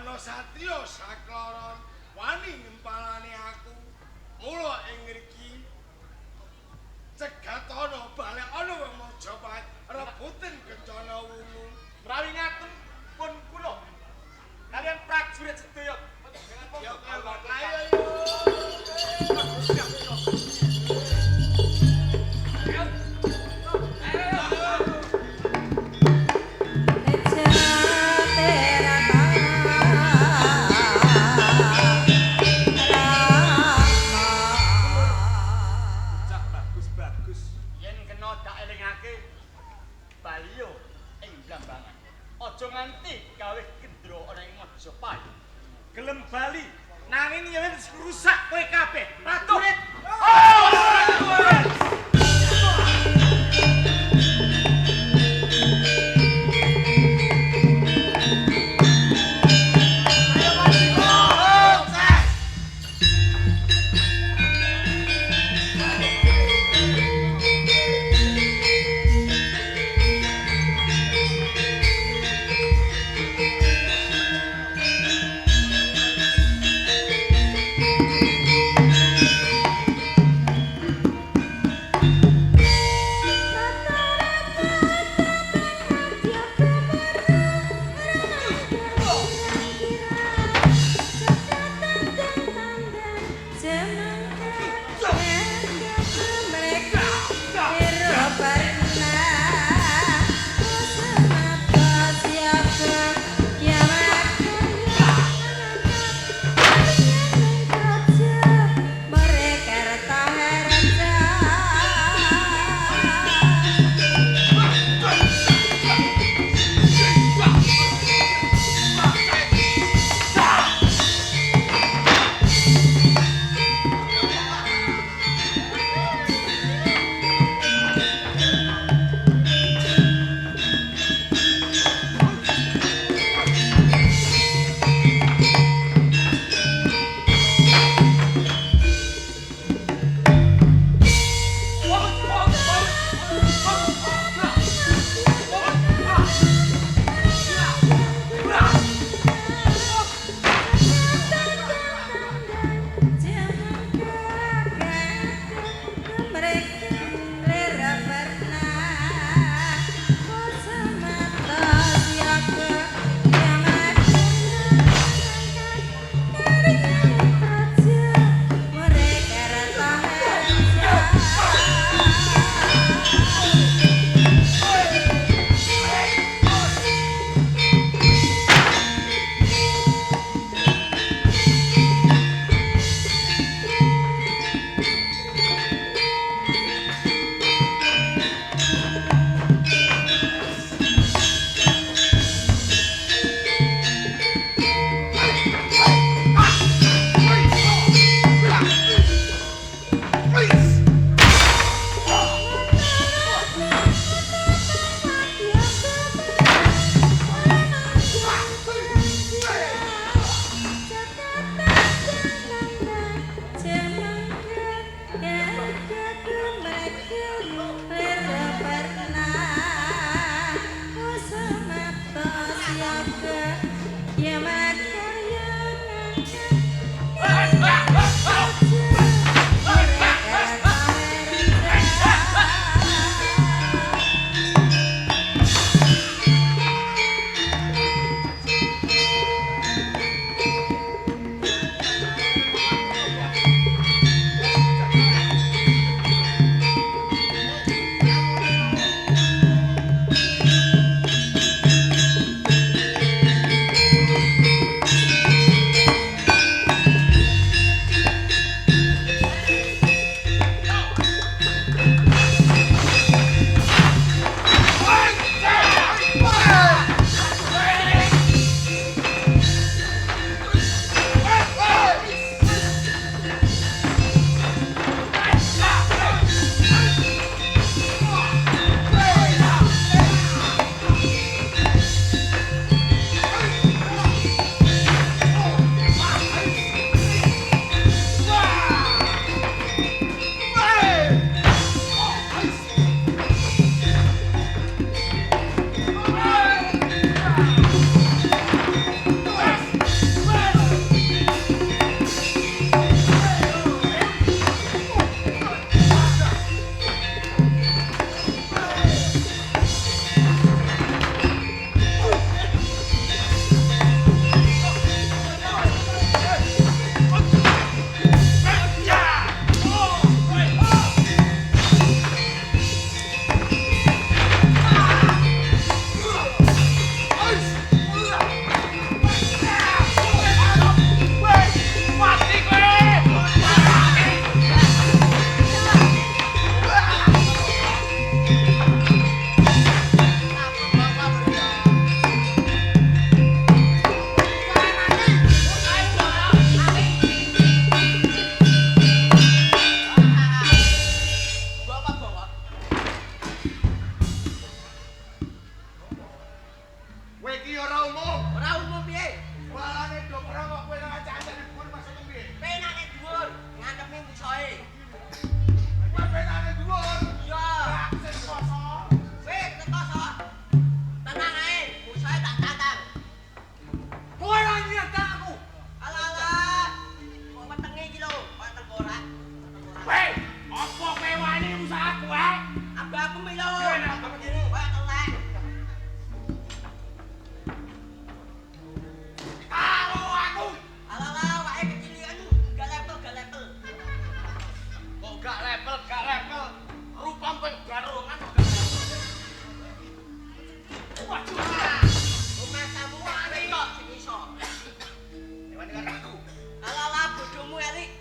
ana satriya sakloron wani ngempalani aku. Mula ing mriki cegat ana balik ana wong Majapahit rebutin kencana wungu. Rawi ngaten pun kula kalian prajurit sedaya. Ya kawat ayo. Aja nganti gawe gendro ana ing Majapahit. Gelem bali nanging yen wis rusak kowe kabeh. Prajurit.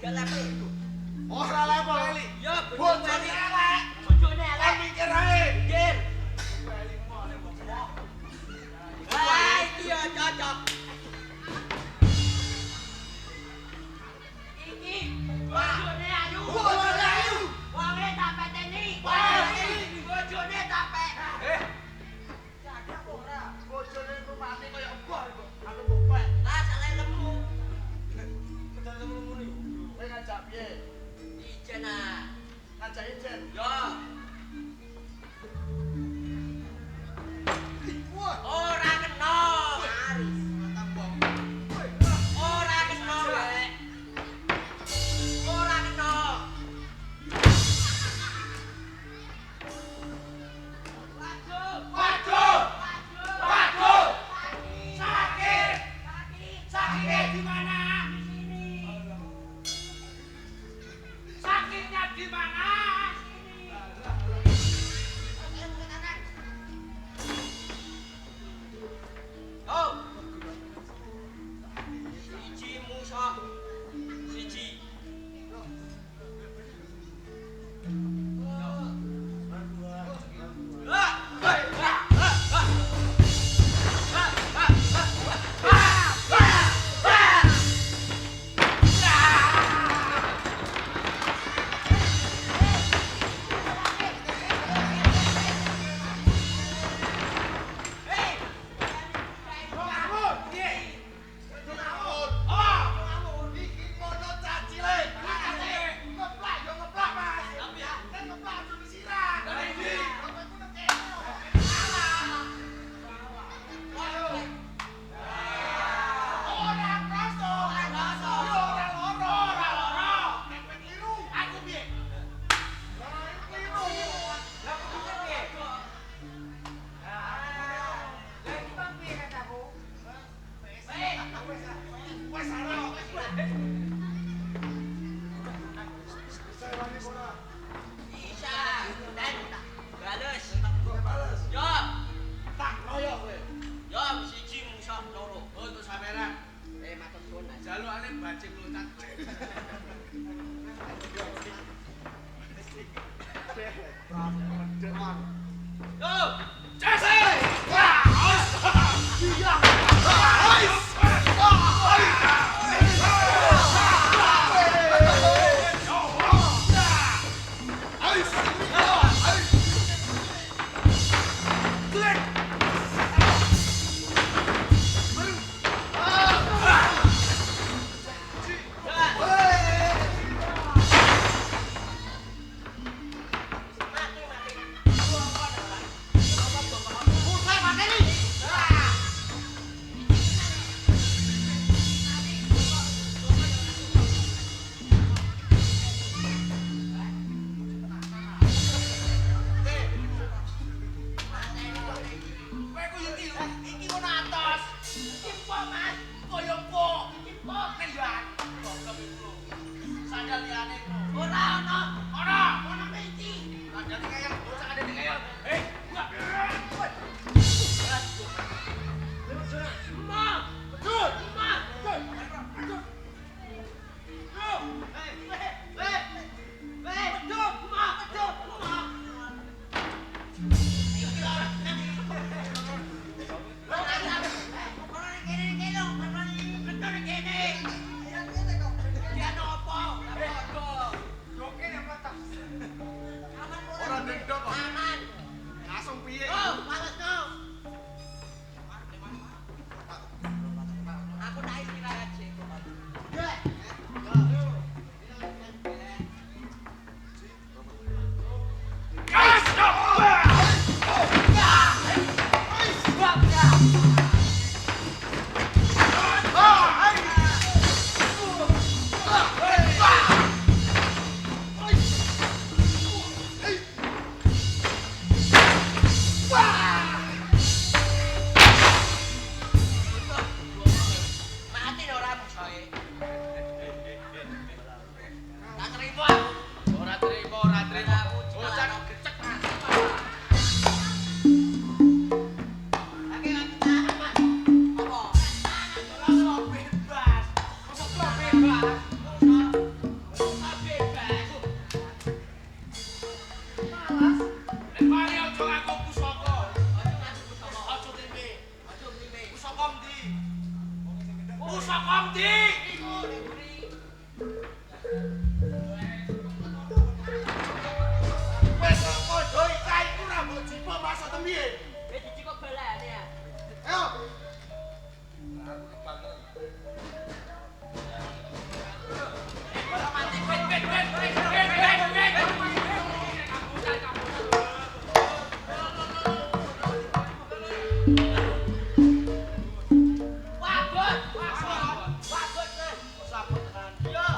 Ya lepe. Ora level. Ya Bojone elek. Bojone Kan elek. mikir ae. Mikir. Wah, iki ya cocok. Iki bojone ayu. Bojone ayu. Wonge tak peteni. Bojone tak pek. Jaga ora. Bojone ku mati koyo mbah kok. Aku bopek. Lah sale lemu. Kedan ngono ngono iku. Kowe ngajak piye? Ijen ah. Ngajak ijen. Yo. Wah, Ora kena. Aris. tambah. Ora kena, Wek. Ora kena. Waduh. Waduh. Waduh. Sakit. Sakitnya di mana? Di sini. Sakitnya di mana? Oh. Siji musuh. Siji. Bangun, piye? Bangun. Oh, iki ngono cacile. Ngeplak yo ngeplak, Mas. Kan ngeplak aja disiram. Dari ndi? Kok iku nek ora kroso. Yo ora loro. Nek kowe kliru, aku piye? Lah kliru. Lah kok piye? Wes ana. Bisa. Dan bales. Bales. Yo. Tak royo kowe. Yo siji musuh loro. Untuk samperan. Matur suwun, Mas. Jalukane bajing loncat. Yo. Jase! Wah! Iya! Mati. Mulai mateni. Kowe ku yo iki ngono atos. Iki po, Mas. Koyo po. Iki po nek yo goblok iku. Sandal liyane ku. Ora ono. Ono mesti. Sandal kaya bocah ada kaya. Hei, enggak. Ma. Betul. Ma. Betul. Betul. Betul. Ma. Betul. Ma. Ora ndendok kok. Langsung piye? Aku tak istirahat sih. Mati ora musuhe. Tak terima aku. Ora trimo. Bocah gecek. Lagi lagi tahan, Mas. Apa? Ora sok bebas. Mosok bebas. Musuh. sokom di. Iku diberi. Wes padha iki iku ra mbok jipo maksud piye? Wis dicikok balane ya. Ayo. Ora mati wit. Wabot. Wabot kan. Sabut kan. Yo.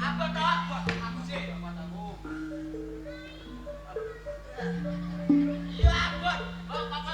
Apa toh? Aku sih. Iya, abot. Oh, papa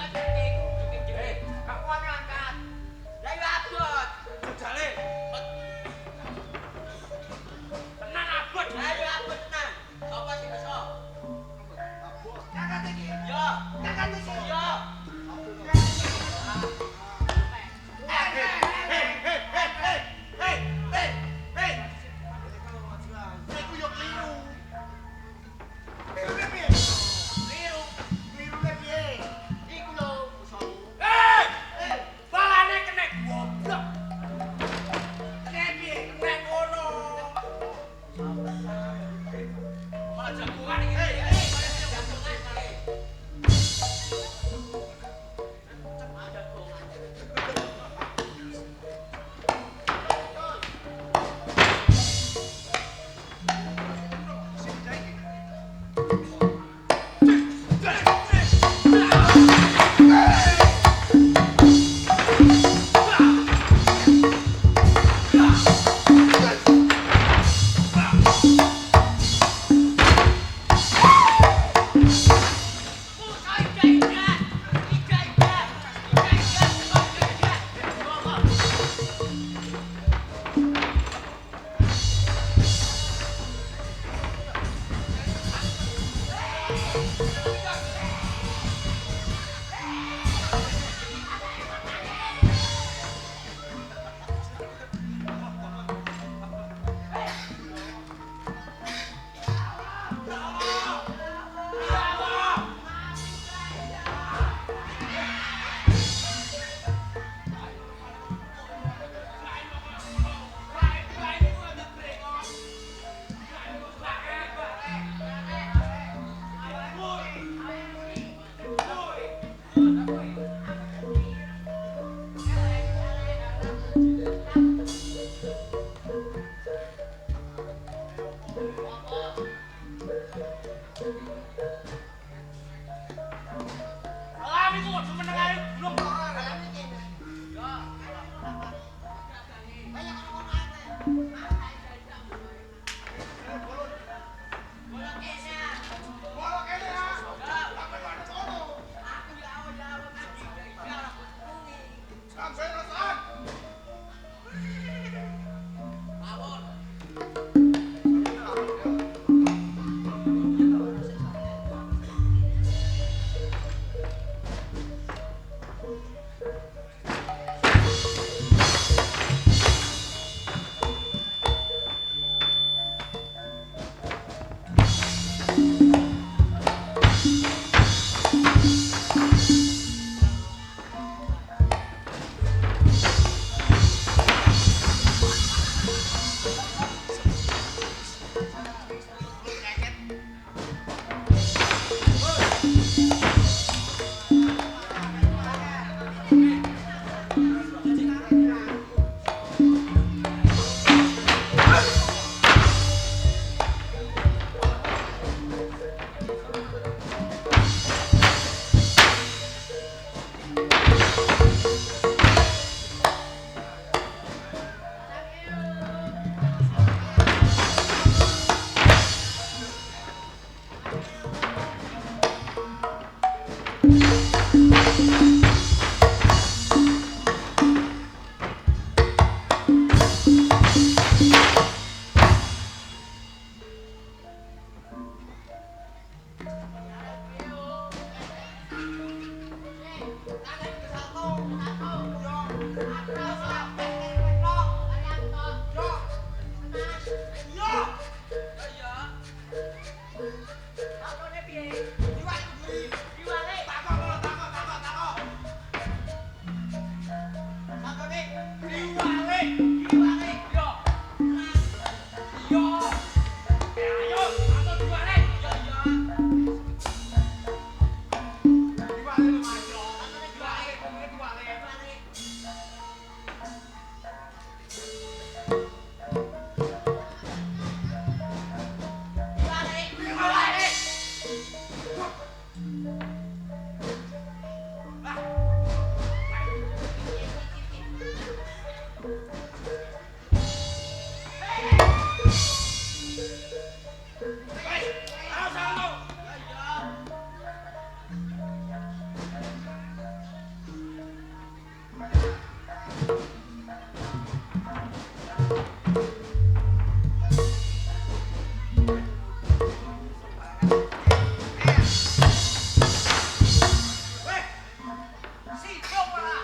Si Jo para.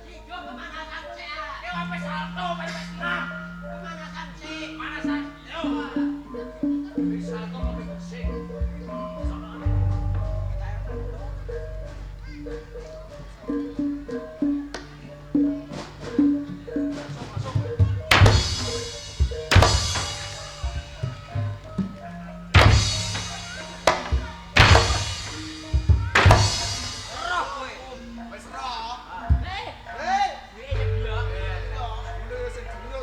Si Jo pemanasan sih. Dia sampai salto, sampai senam. Pemanasan sih. Panasan. Yo. Bisa kau mau bersih. Roh kowe. Wis roh. Eh, Hei. duwe aja dia. Dulu sing jenenge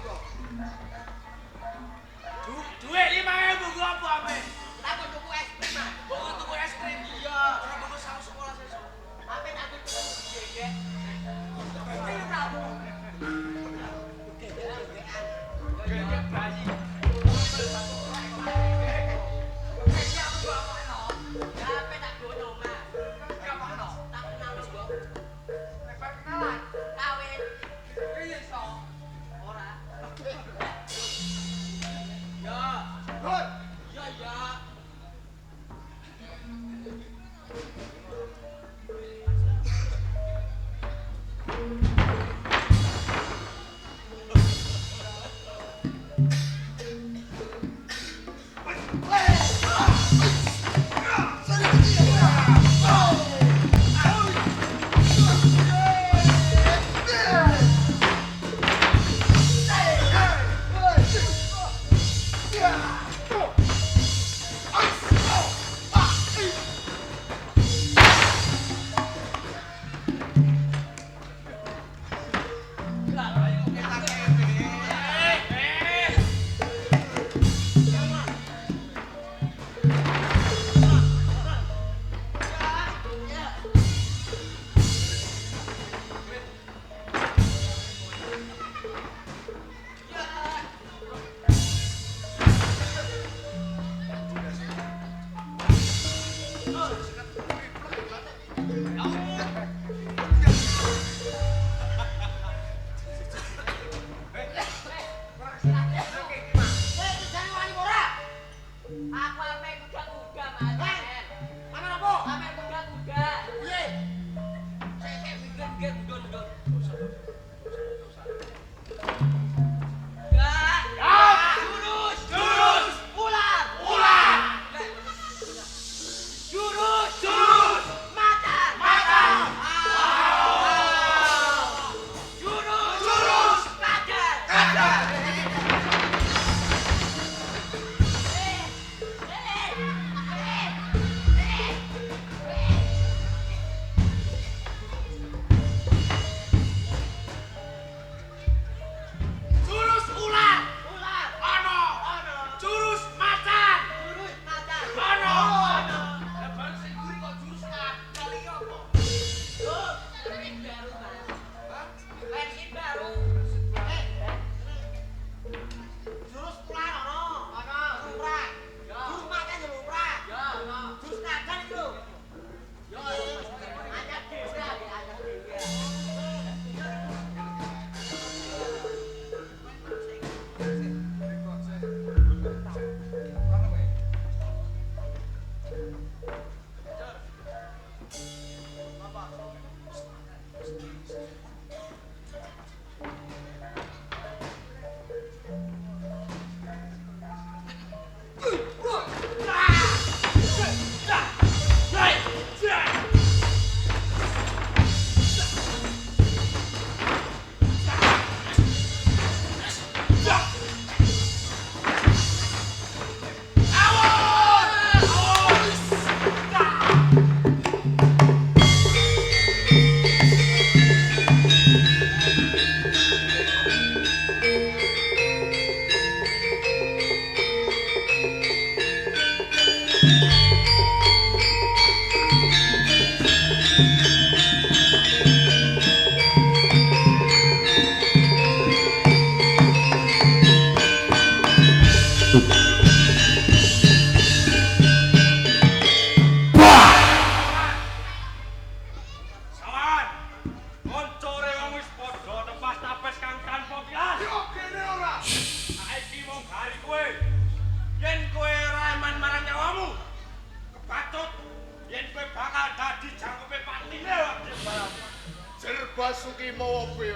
Basuki mobil.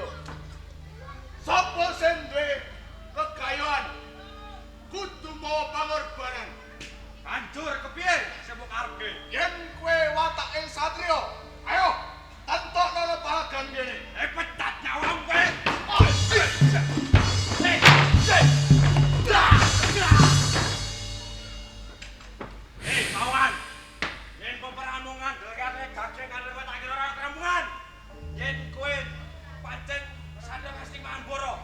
Sapa sing duwe kekayaan kudu mau pangorbanan. Hancur kepiye sebuk arepke. Yen kowe watake satria, ayo tentokno palagan kene. Pecat nyawamu kowe. Kawan, yen peperangan delikate gageng karo tak kira ora kerampungan. Yen kowe pancen sadar mesti mangan boro.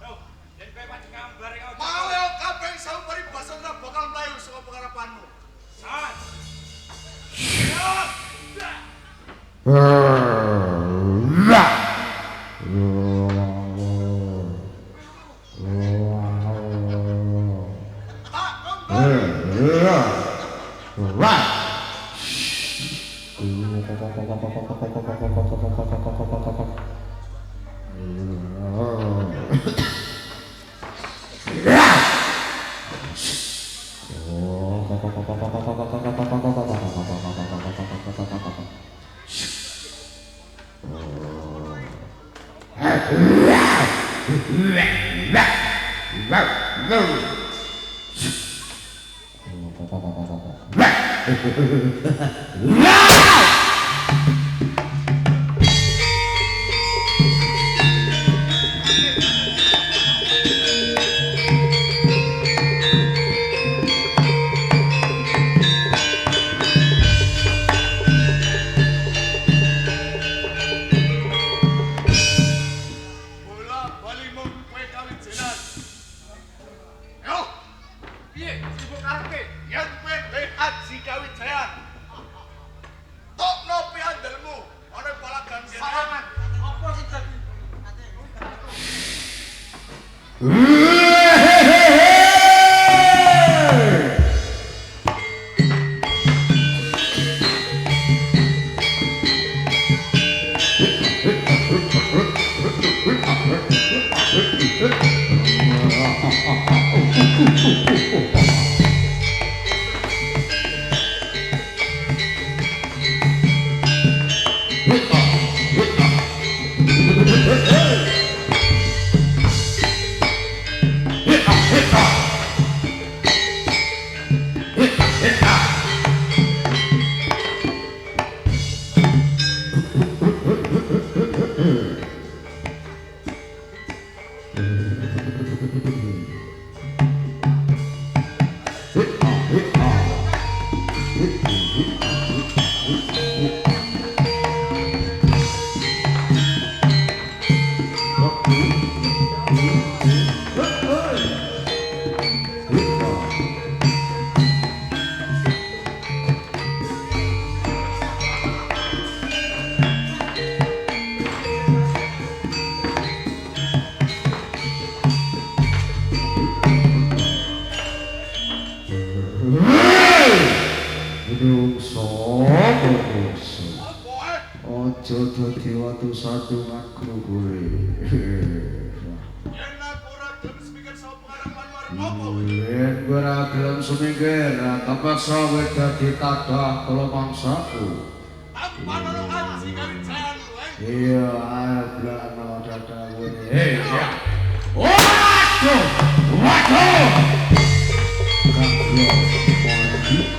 Lho, yen kowe pancen ngambare karo Male kabeh sampari basana bakal mlayu saka pengarepanmu. Saat. Tak kembali. Bola bali mung kowe kawijenan. Yo, Piye sibuk arepke? yen kowe duwe aji kawijayan. Tokno piandelmu ana palagan kene. Sarangan. Apa sing dadi? Ojo dadi watu sadungan kowe. Yen aku ora gelem speaker saka pengarepan marep apa? Yen kowe ora gelem sumingkir, kapaksa kowe dadi tadah kala mangsaku. Tanpa ono aji kawijayan kowe. Iya, ayo blano dadah kowe. Hei, ya. Waduh! Waduh! Kablo mandi.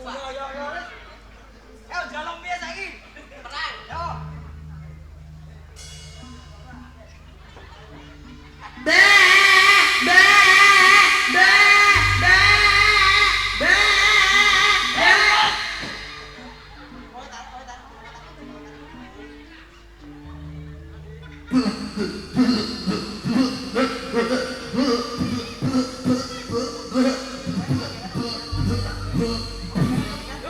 Pak. Yo wis. Ayo jaluk piye saiki? Perang. Yo.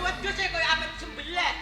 Wedhus e koyo apik sembelah.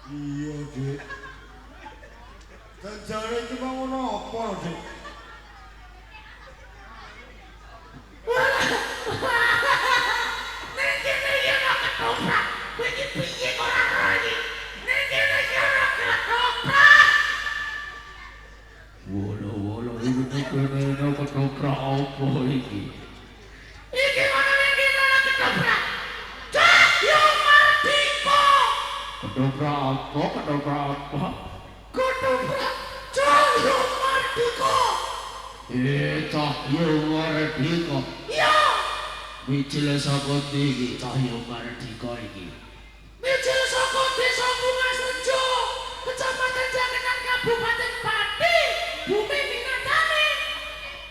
Iya, Dik. Dan jare iki mau ngono apa, Dik? Wolo-wolo iki kene ketoprak apa iki? Iki mana iki ora ketoprak. Cahyo Mardika. Ketoprak apa? Ketoprak apa? Ketoprak Cahyo Mardika. Cahyo Mardika. Iya, Mijil saka ndi iki Cahyo Mardika iki? mijil saka Desa Bungas Rejo, Kecamatan Jangenan, Kabupaten Pati, Bumi Minangkabau.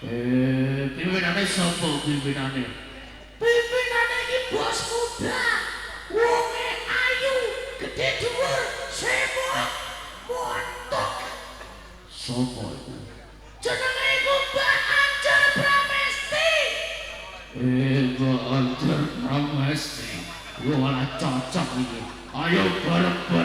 Pimpinane sapa pimpinane? Pimpinane iki bos muda. Wonge ayu, gede dhuwur, semok, montok. Sapa iku? Jenenge iku Mbak Anjar Pramesti. Mbak Anjar Pramesti. Yo ora cocok iki. Ayo bareng-bareng